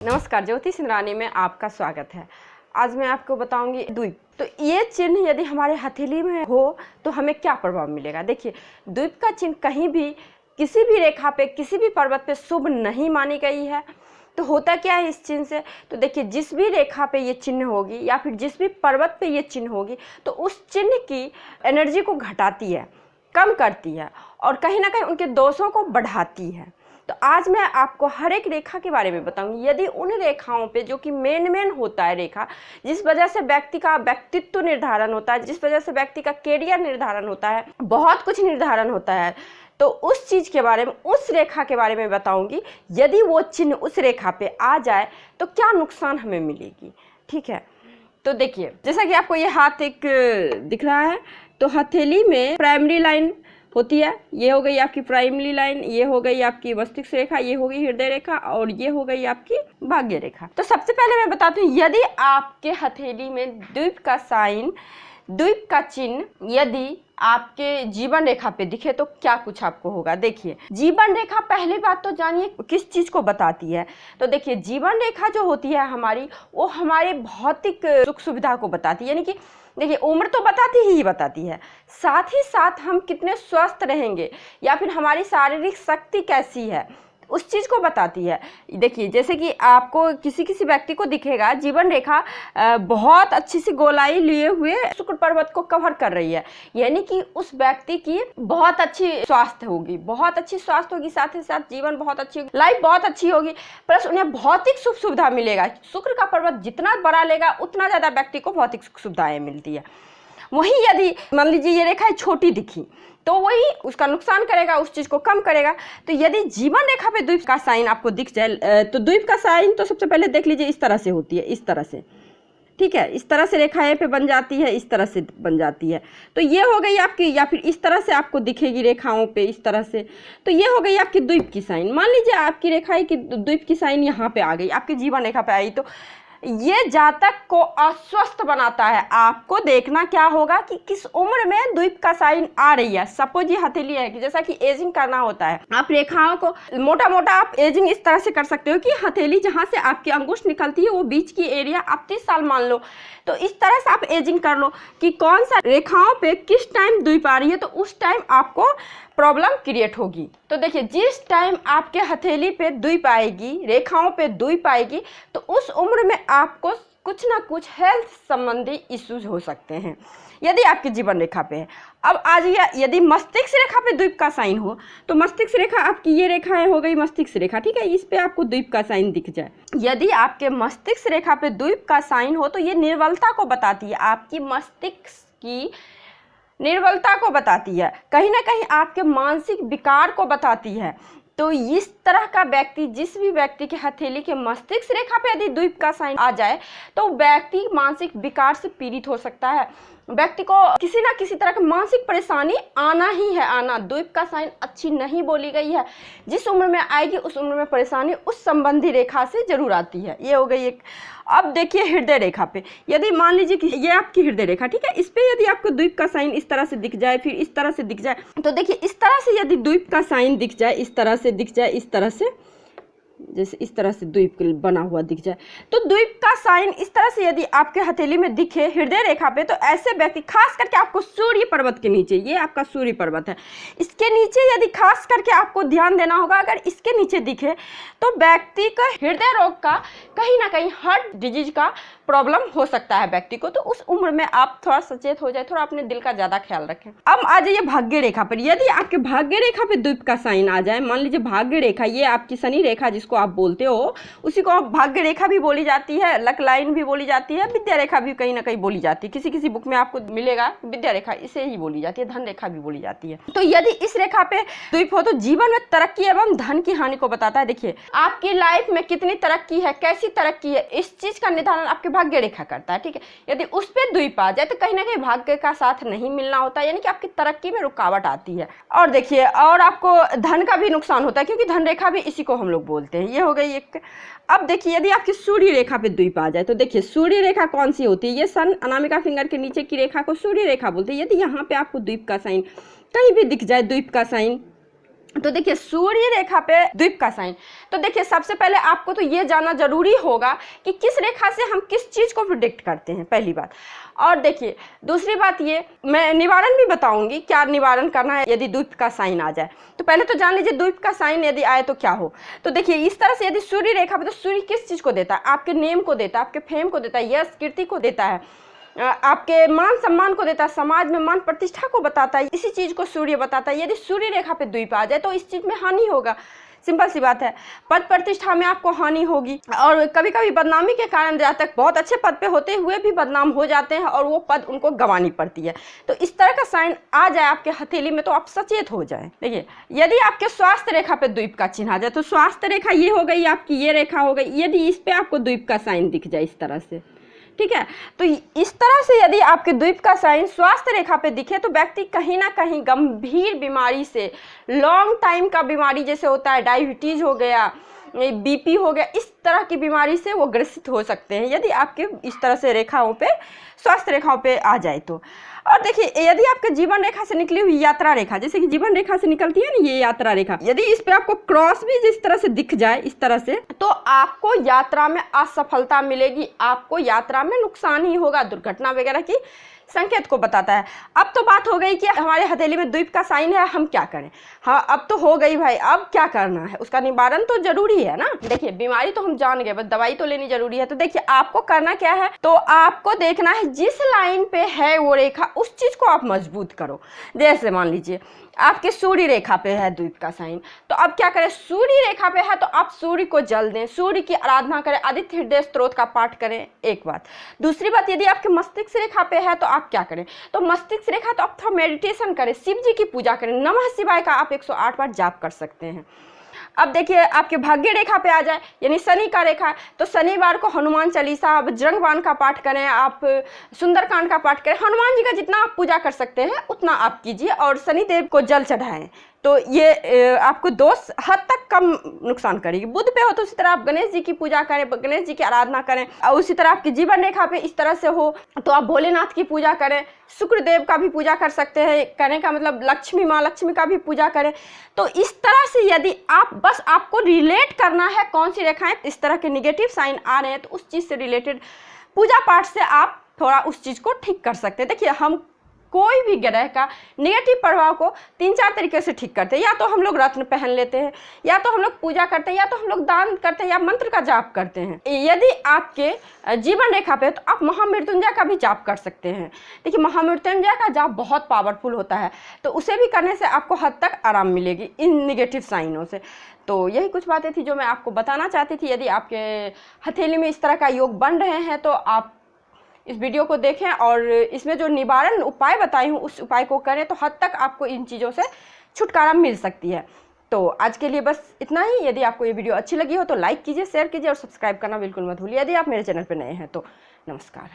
नमस्कार, ज्योति सिंधरानी में आपका स्वागत है। आज मैं आपको बताऊंगी द्वीप। तो ये चिन्ह यदि हमारे हथेली में हो तो हमें क्या प्रभाव मिलेगा। देखिए, द्वीप का चिन्ह कहीं भी किसी भी रेखा पे किसी भी पर्वत पे शुभ नहीं मानी गई है। तो होता क्या है इस चिन्ह से, तो देखिए जिस भी रेखा पे ये चिन्ह होगी या फिर जिस भी पर्वत पे ये चिन्ह होगी तो उस चिन्ह की एनर्जी को घटाती है, कम करती है और कहीं ना कहीं उनके दोषों को बढ़ाती है। तो आज मैं आपको हर एक रेखा के बारे में बताऊंगी। यदि उन रेखाओं पे जो कि मेन होता है रेखा, जिस वजह से व्यक्ति का व्यक्तित्व निर्धारण होता है, जिस वजह से व्यक्ति का कैरियर निर्धारण होता है, बहुत कुछ निर्धारण होता है, तो उस चीज़ के बारे में, उस रेखा के बारे में बताऊंगी। यदि वो चिन्ह उस रेखा पे आ जाए तो क्या नुकसान हमें मिलेगी। ठीक है, तो देखिए जैसा कि आपको ये हाथ एक दिख रहा है, तो हथेली में प्राइमरी लाइन होती है। ये हो गई आपकी प्राइमरी लाइन, ये हो गई आपकी मस्तिष्क रेखा, ये हो गई हृदय रेखा और ये हो गई आपकी भाग्य रेखा। तो सबसे पहले मैं बताती हूँ, यदि आपके हथेली में द्वीप का साइन, द्वीप का चिन्ह यदि आपके जीवन रेखा पे दिखे तो क्या कुछ आपको होगा। देखिए, जीवन रेखा, पहली बात तो जानिए किस चीज को बताती है। तो देखिए, जीवन रेखा जो होती है हमारी, वो हमारे भौतिक सुख सुविधा को बताती है। यानी कि देखिए, उम्र तो बताती है, साथ ही साथ हम कितने स्वस्थ रहेंगे या फिर हमारी शारीरिक शक्ति कैसी है, उस चीज़ को बताती है। देखिए, जैसे कि आपको किसी व्यक्ति को दिखेगा जीवन रेखा बहुत अच्छी सी गोलाई लिए हुए शुक्र पर्वत को कवर कर रही है, यानी कि उस व्यक्ति की बहुत अच्छी स्वास्थ्य होगी, बहुत अच्छी स्वास्थ्य होगी, साथ ही साथ जीवन बहुत अच्छी होगी, लाइफ बहुत अच्छी होगी, प्लस उन्हें भौतिक सुख सुविधा मिलेगा। शुक्र का पर्वत जितना बड़ा लेगा उतना ज़्यादा व्यक्ति को भौतिक सुख सुविधाएँ मिलती है। वहीं यदि मान लीजिए ये रेखा छोटी दिखी तो वही उसका नुकसान करेगा, उस चीज़ को कम करेगा। तो यदि जीवन रेखा पे द्वीप का साइन आपको दिख जाए, तो द्वीप का साइन तो सबसे पहले देख लीजिए इस तरह से होती है, इस तरह से, ठीक है, इस तरह से रेखाएं पे बन जाती है, इस तरह से बन जाती है। तो ये हो गई आपकी, या फिर इस तरह से आपको दिखेगी रेखाओं पे इस तरह से, तो ये हो गई आपकी द्वीप की साइन। मान लीजिए आपकी रेखा की द्वीप की साइन यहाँ पे आ गई, आपकी जीवन रेखा पे आई, तो ये जातक को अस्वस्थ बनाता है। आपको देखना क्या होगा कि किस उम्र में द्वीप का साइन आ रही है। सपोज ये हथेली है कि जैसा कि एजिंग करना होता है, आप रेखाओं को मोटा मोटा आप एजिंग इस तरह से कर सकते हो कि हथेली जहां से आपकी अंगुष्ठ निकलती है वो बीच की एरिया आप 30 साल मान लो, तो इस तरह से आप एजिंग कर लो कि कौन सा रेखाओं पे किस टाइम द्वीप आ रही है, तो उस टाइम आपको प्रॉब्लम क्रिएट होगी। तो देखिए, जिस टाइम आपके हथेली पे द्वीप आएगी, रेखाओं पे द्वीप आएगी, तो उस उम्र में आपको कुछ ना कुछ हेल्थ संबंधी इश्यूज हो सकते हैं, यदि आपकी जीवन रेखा पे है। अब आज यदि मस्तिष्क रेखा पे द्वीप का साइन हो, तो मस्तिष्क रेखा आपकी ये रेखाएं हो गई मस्तिष्क रेखा, ठीक है, इस पे आपको द्वीप का साइन दिख जाए। यदि आपके मस्तिष्क रेखा पे द्वीप का साइन हो तो ये निर्बलता को बताती है, आपकी मस्तिष्क की निर्बलता को बताती है, कहीं ना कहीं आपके मानसिक विकार को बताती है। तो इस तरह का व्यक्ति, जिस भी व्यक्ति के हथेली के मस्तिष्क रेखा पे यदि द्वीप का साइन आ जाए तो व्यक्ति मानसिक विकार से पीड़ित हो सकता है। व्यक्ति को किसी ना किसी तरह की मानसिक परेशानी आना ही है, आना। द्वीप का साइन अच्छी नहीं बोली गई है, जिस उम्र में आएगी उस उम्र में परेशानी उस संबंधी रेखा से जरूर आती है। ये हो गई एक। अब देखिए हृदय रेखा पे, यदि मान लीजिए कि ये आपकी हृदय रेखा, ठीक है, इस पे यदि आपको द्वीप का साइन इस तरह से दिख जाए, फिर इस तरह से दिख जाए, तो देखिए इस तरह से यदि द्वीप का साइन दिख जाए, इस तरह से दिख जाए, इस तरह से, जैसे इस तरह से द्वीप बना हुआ दिख जाए, तो द्वीप का साइन इस तरह से यदि आपके हथेली में दिखे हृदय रेखा पे, तो ऐसे व्यक्ति, खास करके आपको सूर्य पर्वत के नीचे, ये आपका सूर्य पर्वत है, इसके नीचे यदि खास करके आपको ध्यान देना होगा, अगर इसके नीचे दिखे तो व्यक्ति का हृदय रोग का, कहीं ना कहीं हार्ट डिजीज का प्रॉब्लम हो सकता है व्यक्ति को। तो उस उम्र में आप थोड़ा सचेत हो जाए, थोड़ा अपने दिल का ज्यादा ख्याल रखें। अब आ जाइए भाग्य रेखा पर। यदि आपके भाग्य रेखा पे द्वीप का साइन आ जाए, मान लीजिए भाग्य रेखा, ये आपकी शनि रेखा जिसको आप बोलते हो, उसी को भाग्य रेखा भी बोली जाती है, लक लाइन भी बोली जाती है, विद्या रेखा भी कहीं ना कहीं बोली जाती है। किसी बुक में आपको मिलेगा विद्या रेखा इसे ही बोली जाती है, धन रेखा भी बोली जाती है। तो यदि इस रेखा पे द्वीप हो तो जीवन में तरक्की एवं धन की हानि को बताता है। देखिए, आपकी लाइफ में कितनी तरक्की है, कैसी तरक्की है, इस चीज का निर्धारण आपके भाग्य रेखा करता है, ठीक है। यदि उस पे द्वीप आ जाए तो कहीं ना कहीं भाग्य का साथ नहीं मिलना होता है, यानी कि आपकी तरक्की में रुकावट आती है। और देखिए, और आपको धन का भी नुकसान होता है, क्योंकि धन रेखा भी इसी को हम लोग बोलते हैं। ये हो गई एक। अब देखिए, यदि आपकी सूर्य रेखा पे द्वीप आ जाए, तो देखिए सूर्य रेखा कौन सी होती है, ये सन अनामिका फिंगर के नीचे की रेखा को सूर्य रेखा बोलते हैं। यदि यहाँ पे आपको द्वीप का साइन कहीं भी दिख जाए, द्वीप का साइन तो देखिए सूर्य रेखा पे द्वीप का साइन। तो देखिए सबसे पहले आपको तो ये जानना जरूरी होगा कि किस रेखा से हम किस चीज को प्रिडिक्ट करते हैं, पहली बात। और देखिए दूसरी बात, ये मैं निवारण भी बताऊंगी क्या निवारण करना है यदि द्वीप का साइन आ जाए। तो पहले तो जान लीजिए द्वीप का साइन यदि आए तो क्या हो। तो देखिए इस तरह से यदि सूर्य रेखा पे, तो सूर्य किस चीज को देता है? आपके नेम को देता है, आपके फेम को देता है, यश कीर्ति को देता है, आपके मान सम्मान को देता है, समाज में मान प्रतिष्ठा को बताता है, इसी चीज को सूर्य बताता है। यदि सूर्य रेखा पे द्वीप आ जाए तो इस चीज में हानि होगा, सिंपल सी बात है। पद प्रतिष्ठा में आपको हानि होगी, और कभी कभी बदनामी के कारण जातक बहुत अच्छे पद पे होते हुए भी बदनाम हो जाते हैं और वो पद उनको गंवानी पड़ती है। तो इस तरह का साइन आ जाए आपके हथेली में तो आप सचेत हो जाए। देखिए यदि आपके स्वास्थ्य रेखा पे द्वीप का चिन्ह आ जाए, तो स्वास्थ्य रेखा ये हो गई, आपकी ये रेखा हो गई, यदि इस पे आपको द्वीप का साइन दिख जाए इस तरह से, ठीक है, तो इस तरह से यदि आपके द्वीप का साइन स्वास्थ्य रेखा पे दिखे तो व्यक्ति कहीं ना कहीं गंभीर बीमारी से, लॉन्ग टाइम का बीमारी जैसे होता है डायबिटीज हो गया, बीपी हो गया, इस तरह की बीमारी से वो ग्रसित हो सकते हैं यदि आपके इस तरह से रेखाओं पे, स्वास्थ्य रेखाओं पे आ जाए तो। और देखिए यदि आपके जीवन रेखा से निकली हुई यात्रा रेखा, जैसे कि जीवन रेखा से निकलती है ना ये यात्रा रेखा, यदि इस पे आपको क्रॉस भी जिस तरह से दिख जाए इस तरह से, तो आपको यात्रा में असफलता मिलेगी, आपको यात्रा में नुकसान ही होगा, दुर्घटना वगैरह की संकेत को बताता है। अब तो बात हो गई कि हमारे हथेली में द्वीप का साइन है, हम क्या करें। हाँ अब तो हो गई भाई, अब क्या करना है, उसका निवारण तो जरूरी है ना। देखिए बीमारी तो हम जान गए, बस दवाई तो लेनी जरूरी है। तो देखिए आपको करना क्या है, तो आपको देखना है जिस लाइन पे है वो रेखा उस चीज को आप मजबूत करो। जैसे मान लीजिए आपके सूर्य रेखा पे है द्वीप का साइन, तो अब क्या करें, सूर्य रेखा पे है तो आप सूर्य को जल दें, सूर्य की आराधना करें, आदित्य हृदय स्तोत्र का पाठ करें, एक बात। दूसरी बात, यदि आपके मस्तिष्क रेखा पे है तो आप क्या करें, तो मस्तिष्क रेखा तो आप थोड़ा मेडिटेशन करें, शिव जी की पूजा करें, नमः शिवाय का आप 108 बार जाप कर सकते हैं। अब देखिए आपके भाग्य रेखा पे आ जाए, यानी शनि का रेखा है, तो शनिवार को हनुमान चालीसा, बजरंग बाण का पाठ करें, आप सुंदरकांड का पाठ करें, हनुमान जी का जितना आप पूजा कर सकते हैं उतना आप कीजिए और शनि देव को जल चढ़ाएं। तो ये आपको दोष हद तक कम नुकसान करेगी। बुध पे हो तो उसी तरह आप गणेश जी की पूजा करें, गणेश जी की आराधना करें, और उसी तरह आपकी जीवन रेखा पे इस तरह से हो तो आप भोलेनाथ की पूजा करें, शुक्रदेव का भी पूजा कर सकते हैं, कहने का मतलब लक्ष्मी माँ लक्ष्मी का भी पूजा करें। तो इस तरह से यदि आप, बस आपको रिलेट करना है कौन सी रेखाएं इस तरह के निगेटिव साइन आ रहे हैं, तो उस चीज़ से रिलेटेड पूजा पाठ से आप थोड़ा उस चीज़ को ठीक कर सकते हैं। देखिए हम कोई भी ग्रह का नेगेटिव प्रभाव को 3-4 तरीके से ठीक करते हैं, या तो हम लोग रत्न पहन लेते हैं, या तो हम लोग पूजा करते हैं, या तो हम लोग दान करते हैं, या मंत्र का जाप करते हैं। यदि आपके जीवन रेखा पे है तो आप महामृत्युंजय का भी जाप कर सकते हैं। देखिए महामृत्युंजय का जाप बहुत पावरफुल होता है, तो उसे भी करने से आपको हद तक आराम मिलेगी इन निगेटिव साइनों से। तो यही कुछ बातें थी जो मैं आपको बताना चाहती थी। यदि आपके हथेली में इस तरह का योग बन रहे हैं तो आप इस वीडियो को देखें और इसमें जो निवारण उपाय बताई हूँ उस उपाय को करें, तो हद तक आपको इन चीज़ों से छुटकारा मिल सकती है। तो आज के लिए बस इतना ही। यदि आपको ये वीडियो अच्छी लगी हो तो लाइक कीजिए, शेयर कीजिए और सब्सक्राइब करना बिल्कुल मत भूलिए यदि आप मेरे चैनल पर नए हैं तो। नमस्कार।